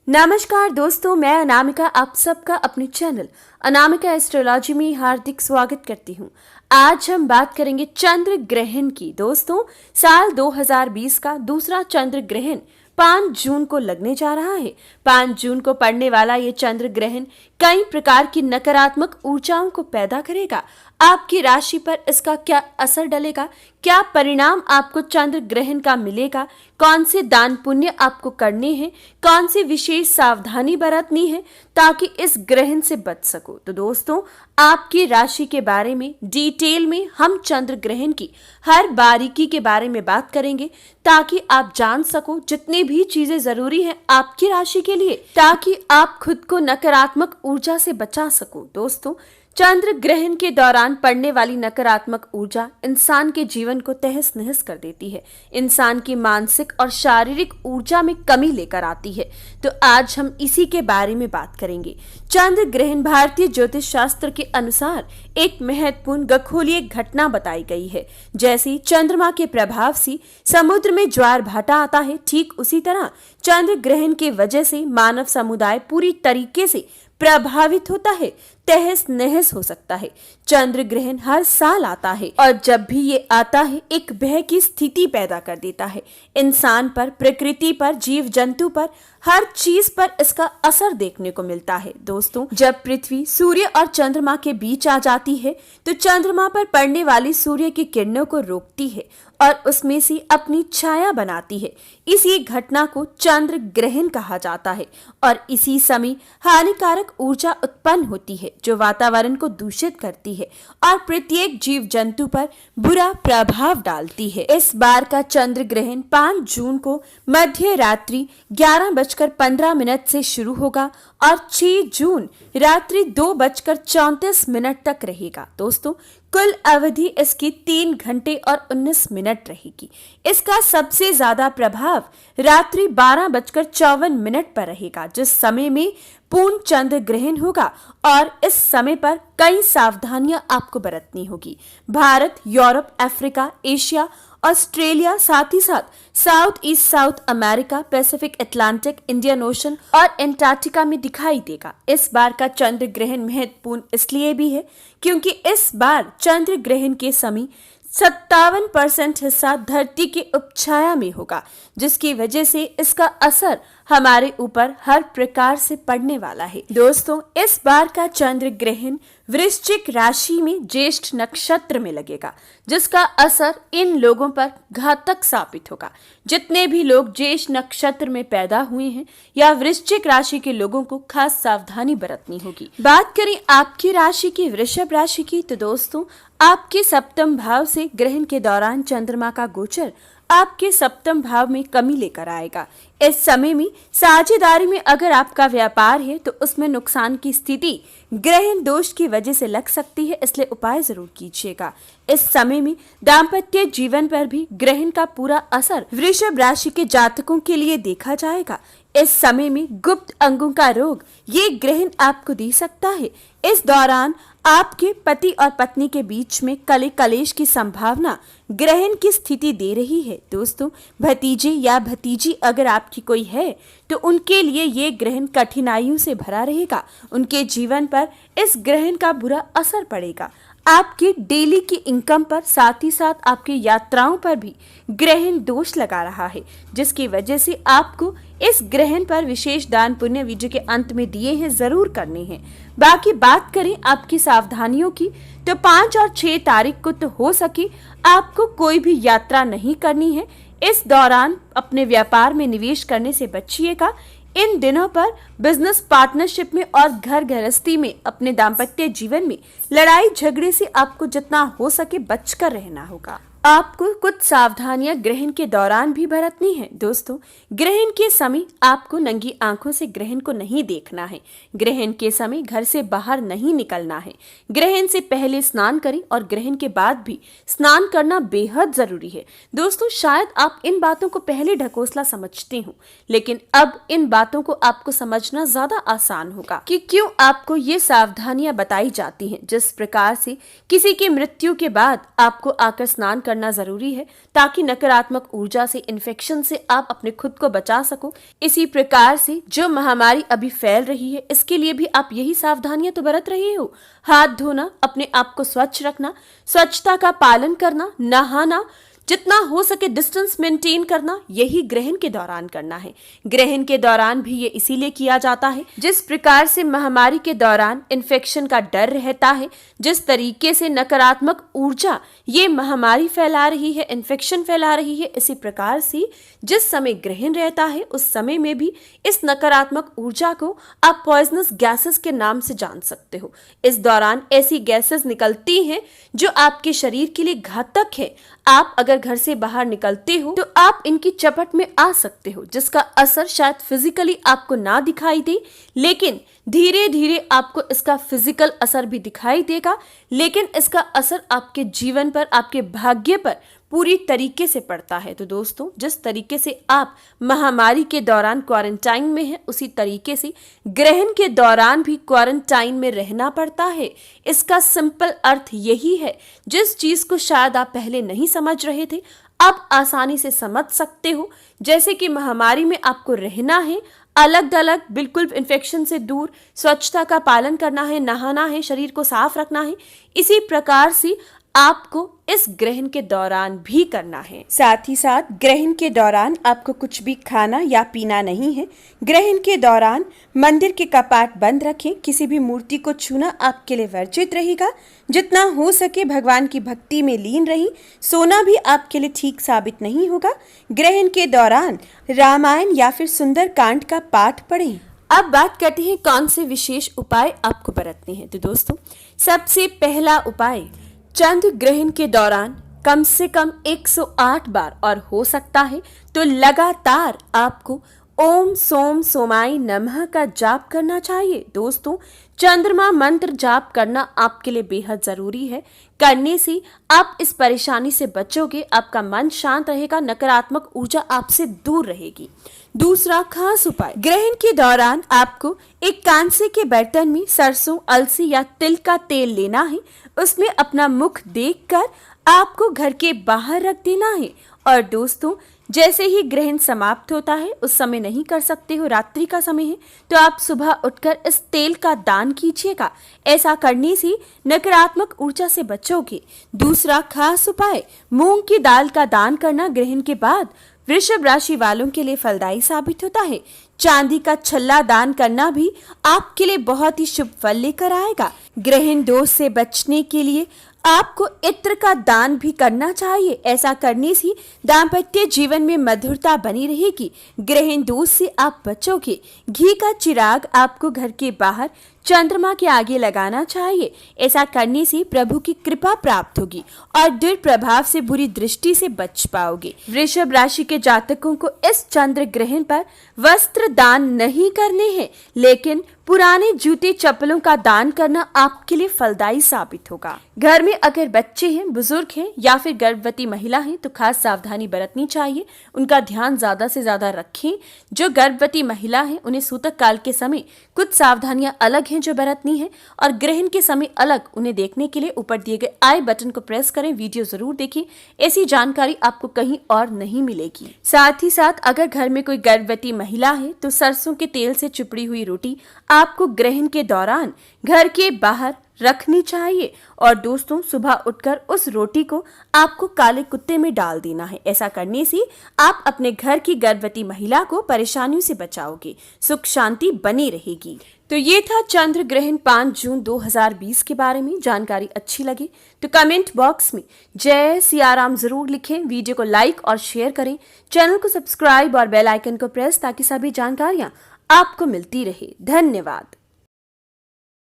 नमस्कार दोस्तों, मैं अनामिका आप सबका अपने चैनल अनामिका एस्ट्रोलॉजी में हार्दिक स्वागत करती हूँ। आज हम बात करेंगे चंद्र ग्रहण की। दोस्तों, साल 2020 का दूसरा चंद्र ग्रहण 5 जून को लगने जा रहा है। 5 जून को पड़ने वाला ये चंद्र ग्रहण कई प्रकार की नकारात्मक ऊर्जाओं को पैदा करेगा। आपकी राशि पर इसका क्या असर डलेगा, क्या परिणाम आपको चंद्र ग्रहण का मिलेगा, कौन से दान पुण्य आपको करने हैं, कौन सी विशेष सावधानी बरतनी है ताकि इस ग्रहण से बच सको। तो दोस्तों, आपकी राशि के बारे में डिटेल में हम चंद्र ग्रहण की हर बारीकी के बारे में बात करेंगे ताकि आप जान सको जितनी भी चीजें जरूरी हैं आपकी राशि के लिए, ताकि आप खुद को नकारात्मक ऊर्जा से बचा सको। दोस्तों, चंद्र ग्रहण के दौरान पड़ने वाली नकारात्मक ऊर्जा इंसान के जीवन को तहस नहस कर देती है, इंसान की मानसिक और शारीरिक ऊर्जा में कमी लेकर आती है। तो आज हम इसी के बारे में बात करेंगे। चंद्र ग्रहण भारतीय ज्योतिष शास्त्र के अनुसार एक महत्वपूर्ण खगोलीय घटना बताई गई है। जैसे चंद्रमा के प्रभाव से समुद्र में ज्वार भाटा आता है, ठीक उसी तरह चंद्र ग्रहण के वजह से मानव समुदाय पूरी तरीके से प्रभावित होता है, तहस नहस हो सकता है। चंद्र ग्रहण हर साल आता है और जब भी ये आता है एक भय की स्थिति पैदा कर देता है। इंसान पर, प्रकृति पर, जीव जंतु पर, हर चीज पर इसका असर देखने को मिलता है। दोस्तों, जब पृथ्वी सूर्य और चंद्रमा के बीच आ जाती है तो चंद्रमा पर पड़ने वाली सूर्य की किरणों को रोकती है और उसमें से अपनी छाया बनाती है। इसी घटना को चंद्र ग्रहण कहा जाता है और इसी समय हानिकारक ऊर्जा उत्पन्न होती है जो वातावरण को दूषित करती है और प्रत्येक जीव जंतु पर बुरा प्रभाव डालती है। इस बार का चंद्र ग्रहण 5 जून को मध्य रात्रि 11:15 से शुरू होगा और 6 जून रात्रि 2:34 तक रहेगा। दोस्तों, कुल अवधि इसकी 3 घंटे और 19 मिनट रहेगी। इसका सबसे ज्यादा प्रभाव रात्रि 12:54 पर रहेगा, जिस समय में पूर्ण चंद्र ग्रहण होगा और इस समय पर कई सावधानियां आपको बरतनी होगी। Bharat, Europe, Africa, Asia, Australia, साथ ही साथ south east south America, Pacific, Atlantic, Indian ocean और एंटार्क्टिका में दिखाई देगा। इस बार का चंद्र ग्रहण महत्वपूर्ण इसलिए भी है क्योंकि इस बार चंद्र ग्रहण के समय 57% हिस्सा धरती की उपछाया में होगा, जिसकी वजह से इसका असर हमारे ऊपर हर प्रकार से पड़ने वाला है। दोस्तों, इस बार का चंद्र ग्रहण वृश्चिक राशि में ज्येष्ठ नक्षत्र में लगेगा, जिसका असर इन लोगों पर घातक साबित होगा। जितने भी लोग ज्येष्ठ नक्षत्र में पैदा हुए हैं या वृश्चिक राशि के लोगों को खास सावधानी बरतनी होगी। बात करें आपकी राशि की, वृषभ राशि की, तो दोस्तों, आपके सप्तम भाव से ग्रहण के दौरान चंद्रमा का गोचर आपके सप्तम भाव में कमी लेकर आएगा। इस समय में साझेदारी में अगर आपका व्यापार है तो उसमें नुकसान की स्थिति ग्रहण दोष की वजह से लग सकती है, इसलिए उपाय जरूर कीजिएगा। इस समय में दाम्पत्य जीवन पर भी ग्रहण का पूरा असर वृषभ राशि के जातकों के लिए देखा जाएगा। इस समय में गुप्त अंगों का रोग ये ग्रहण आपको दे सकता है। इस दौरान आपके पति और पत्नी के बीच में कले कलेश की संभावना ग्रहण की स्थिति दे रही है। दोस्तों, भतीजे या भतीजी अगर आपकी कोई है तो उनके लिए ये ग्रहण कठिनाइयों से भरा रहेगा। उनके जीवन पर इस ग्रहण का बुरा असर पड़ेगा। आपकी डेली की इनकम पर, साथ ही साथ आपकी यात्राओं पर भी ग्रहण दोष लगा रहा है, जिसकी वजह से आपको इस ग्रहण पर विशेष दान पुण्य वीडियो के अंत में दिए हैं जरूर करने हैं। बाकी बात करें आपकी सावधानियों की, तो 5 और 6 तारीख को तो हो सके आपको कोई भी यात्रा नहीं करनी है। इस दौरान अपने व्यापार में निवेश करने से बचिएगा। इन दिनों पर बिजनेस पार्टनरशिप में और घर गृहस्थी में, अपने दाम्पत्य जीवन में लड़ाई झगड़े से आपको जितना हो सके बचकर रहना होगा। आपको कुछ सावधानियां ग्रहण के दौरान भी बरतनी है। दोस्तों, ग्रहण के समय आपको नंगी आंखों से ग्रहण को नहीं देखना है। ग्रहण के समय घर से बाहर नहीं निकलना है। ग्रहण से पहले स्नान करें और ग्रहण के बाद भी स्नान करना बेहद जरूरी है। दोस्तों, शायद आप इन बातों को पहले ढकोसला समझते हो, लेकिन अब इन बातों को आपको समझना ज्यादा आसान होगा कि क्यों आपको ये सावधानियां बताई जाती हैं। जिस प्रकार से किसी की मृत्यु के बाद आपको आकर स्नान करना करना जरूरी है ताकि नकारात्मक ऊर्जा से, इन्फेक्शन से आप अपने खुद को बचा सको। इसी प्रकार से जो महामारी अभी फैल रही है, इसके लिए भी आप यही सावधानियां तो बरत रहे हो। हाथ धोना, अपने आप को स्वच्छ रखना, स्वच्छता का पालन करना, नहाना, जितना हो सके डिस्टेंस मेंटेन करना, यही ग्रहण के दौरान करना है। ग्रहण के दौरान भी ये इसीलिए किया जाता है, जिस प्रकार से महामारी के दौरान इन्फेक्शन का डर रहता है, जिस तरीके से नकारात्मक ऊर्जा ये महामारी फैला रही है, इन्फेक्शन फैला रही है, इसी प्रकार से जिस समय ग्रहण रहता है उस समय में भी इस नकारात्मक ऊर्जा को आप पॉइजनस गैसेस के नाम से जान सकते हो। इस दौरान ऐसी गैसेस निकलती हैं जो आपके शरीर के लिए घातक है। आप अगर घर से बाहर निकलते हो तो आप इनकी चपेट में आ सकते हो, जिसका असर शायद फिजिकली आपको ना दिखाई दे, लेकिन धीरे धीरे आपको इसका फिजिकल असर भी दिखाई देगा, लेकिन इसका असर आपके जीवन पर, आपके भाग्य पर पूरी तरीके से पड़ता है। तो दोस्तों, जिस तरीके से आप महामारी के दौरान क्वारंटाइन में हैं, उसी तरीके से ग्रहण के दौरान भी क्वारंटाइन में रहना पड़ता है। इसका सिंपल अर्थ यही है, जिस चीज को शायद आप पहले नहीं समझ रहे थे, अब आसानी से समझ सकते हो। जैसे कि महामारी में आपको रहना है अलग अलग, बिल्कुल इन्फेक्शन से दूर, स्वच्छता का पालन करना है, नहाना है, शरीर को साफ रखना है, इसी प्रकार से आपको इस ग्रहण के दौरान भी करना है। साथ ही साथ ग्रहण के दौरान आपको कुछ भी खाना या पीना नहीं है। ग्रहण के दौरान मंदिर के कपाट बंद रखें, किसी भी मूर्ति को छूना आपके लिए वर्जित रहेगा। जितना हो सके भगवान की भक्ति में लीन रही। सोना भी आपके लिए ठीक साबित नहीं होगा। ग्रहण के दौरान रामायण या फिर सुंदर कांड का पाठ पढ़ें। अब बात करते हैं कौन से विशेष उपाय आपको बरतने हैं। तो दोस्तों, सबसे पहला उपाय, चंद्र ग्रहण के दौरान कम से कम 108 बार और हो सकता है तो लगातार आपको ओम सोम सोमाय नमः का जाप करना चाहिए। दोस्तों, चंद्रमा मंत्र जाप करना आपके लिए बेहद जरूरी है। करने से आप इस परेशानी से बचोगे, आपका मन शांत रहेगा, नकारात्मक ऊर्जा आपसे दूर रहेगी। दूसरा खास उपाय, ग्रहण के दौरान आपको एक कांसे के बर्तन में सरसों, अलसी या तिल का तेल लेना है। उसमें अपना मुख देखकर आपको घर के बाहर रख देना है। और दोस्तों, जैसे ही ग्रहण समाप्त होता है, उस समय नहीं कर सकते हो, रात्रि का समय है, तो आप सुबह उठकर इस तेल का दान कीजिएगा। ऐसा करने से नकारात्मक ऊर्जा से बचोगे। दूसरा खास उपाय, मूंग की दाल का दान करना ग्रहण के बाद वृषभ राशि वालों के लिए फलदायी साबित होता है। चांदी का छल्ला दान करना भी आपके लिए बहुत ही शुभ फल लेकर आएगा। ग्रहण दोष से बचने के लिए आपको इत्र का दान भी करना चाहिए। ऐसा करने से दाम्पत्य जीवन में मधुरता बनी रहेगी। ग्रहण दोष से आप बचोगे। घी का चिराग आपको घर के बाहर चंद्रमा के आगे लगाना चाहिए। ऐसा करने से प्रभु की कृपा प्राप्त होगी और दुष्प्रभाव से, बुरी दृष्टि से बच पाओगे। वृषभ राशि के जातकों को इस चंद्र ग्रहण पर वस्त्र दान नहीं करने हैं, लेकिन पुराने जूते चप्पलों का दान करना आपके लिए फलदायी साबित होगा। घर में अगर बच्चे हैं, बुजुर्ग हैं या फिर गर्भवती महिला हैं तो खास सावधानी बरतनी चाहिए। उनका ध्यान ज्यादा से ज्यादा रखें। जो गर्भवती महिला है उन्हें सूतक काल के समय कुछ सावधानियां अलग हैं जो बरतनी है, और ग्रहण के समय अलग। उन्हें देखने के लिए ऊपर दिए गए आई बटन को प्रेस करें, वीडियो जरूर देखें। ऐसी जानकारी आपको कहीं और नहीं मिलेगी। साथ ही साथ अगर घर में कोई गर्भवती महिला है तो सरसों के तेल से चुपड़ी हुई रोटी आपको ग्रहण के दौरान घर के बाहर रखनी चाहिए। और दोस्तों, सुबह उठकर उस रोटी को आपको काले कुत्ते में डाल देना है। ऐसा करने से आप अपने घर की गर्भवती महिला को परेशानियों से बचाओगे, सुख शांति बनी रहेगी। तो ये था चंद्र ग्रहण 5 जून 2020 के बारे में। जानकारी अच्छी लगी तो कमेंट बॉक्स में जय सियाराम जरूर लिखें। वीडियो को लाइक और शेयर करें। चैनल को सब्सक्राइब और बेल आइकन को प्रेस, ताकि सभी जानकारियां आपको मिलती रहे। धन्यवाद।